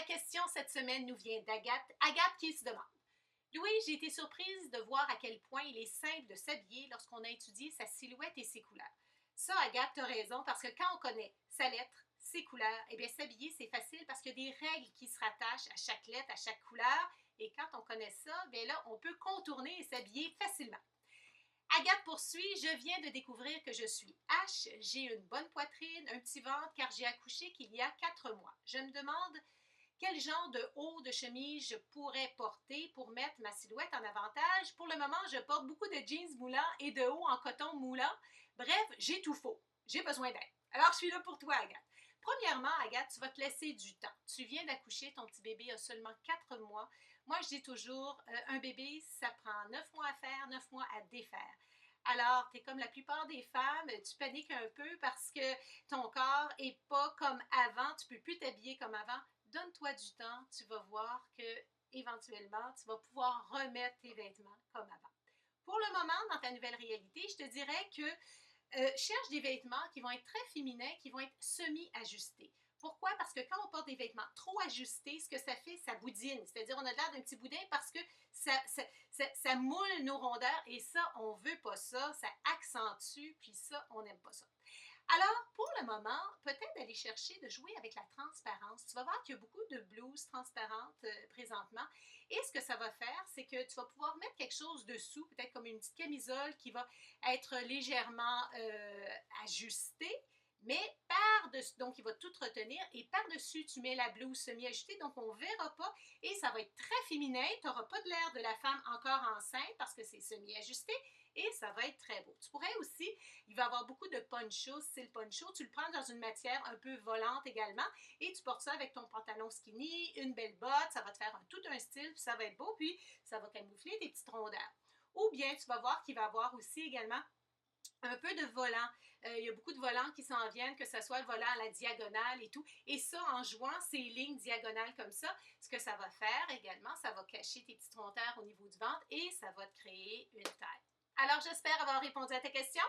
question cette semaine nous vient d'Agathe. Agathe qui se demande. Louis, j'ai été surprise de voir à quel point il est simple de s'habiller lorsqu'on a étudié sa silhouette et ses couleurs. Ça, Agathe, tu as raison, parce que quand on connaît sa lettre, ses couleurs, eh bien, s'habiller, c'est facile parce qu'il y a des règles qui se rattachent à chaque lettre, à chaque couleur. Et quand on connaît ça, bien là, on peut contourner et s'habiller facilement. Agathe poursuit, je viens de découvrir que je suis H, j'ai une bonne poitrine, un petit ventre car j'ai accouché qu'il y a 4 mois. Je me demande quel genre de haut de chemise je pourrais porter pour mettre ma silhouette en avantage. Pour le moment, je porte beaucoup de jeans moulants et de hauts en coton moulant. Bref, j'ai tout faux. J'ai besoin d'aide. Alors, je suis là pour toi, Agathe. Premièrement, Agathe, tu vas te laisser du temps. Tu viens d'accoucher, ton petit bébé a seulement 4 mois. Moi, je dis toujours, un bébé, ça prend 9 mois à faire, 9 mois à défaire. Alors, tu es comme la plupart des femmes, tu paniques un peu parce que ton corps n'est pas comme avant, tu ne peux plus t'habiller comme avant. Donne-toi du temps, tu vas voir que éventuellement, tu vas pouvoir remettre tes vêtements comme avant. Pour le moment, dans ta nouvelle réalité, je te dirais que cherche des vêtements qui vont être très féminins, qui vont être semi-ajustés. Pourquoi? Parce que quand on porte des vêtements trop ajustés, ce que ça fait, ça boudine. C'est-à-dire, on a l'air d'un petit boudin parce que ça moule nos rondeurs et ça, on ne veut pas ça. Ça accentue, puis ça, on n'aime pas ça. Alors, pour le moment, peut-être d'aller chercher, de jouer avec la transparence. Tu vas voir qu'il y a beaucoup de blouses transparentes présentement. Et ce que ça va faire, c'est que tu vas pouvoir mettre quelque chose dessous, peut-être comme une petite camisole qui va être légèrement ajustée, mais par-dessus, donc il va tout retenir, et par-dessus, tu mets la blouse semi-ajustée, donc on ne verra pas, et ça va être très féminin. Tu n'auras pas de l'air de la femme encore enceinte parce que c'est semi-ajusté, et ça va être très beau. Tu pourrais aussi, il va y avoir beaucoup de poncho, style poncho, tu le prends dans une matière un peu volante également, et tu portes ça avec ton pantalon skinny, une belle botte, ça va te faire tout un style, puis ça va être beau, puis ça va camoufler tes petites rondeurs. Ou bien, tu vas voir qu'il va y avoir aussi également un peu de volant. Il y a beaucoup de volants qui s'en viennent, que ce soit le volant à la diagonale et tout. Et ça, en jouant ces lignes diagonales comme ça, ce que ça va faire également, ça va cacher tes petites rondeurs au niveau du ventre et ça va te créer une taille. Alors, j'espère avoir répondu à ta question.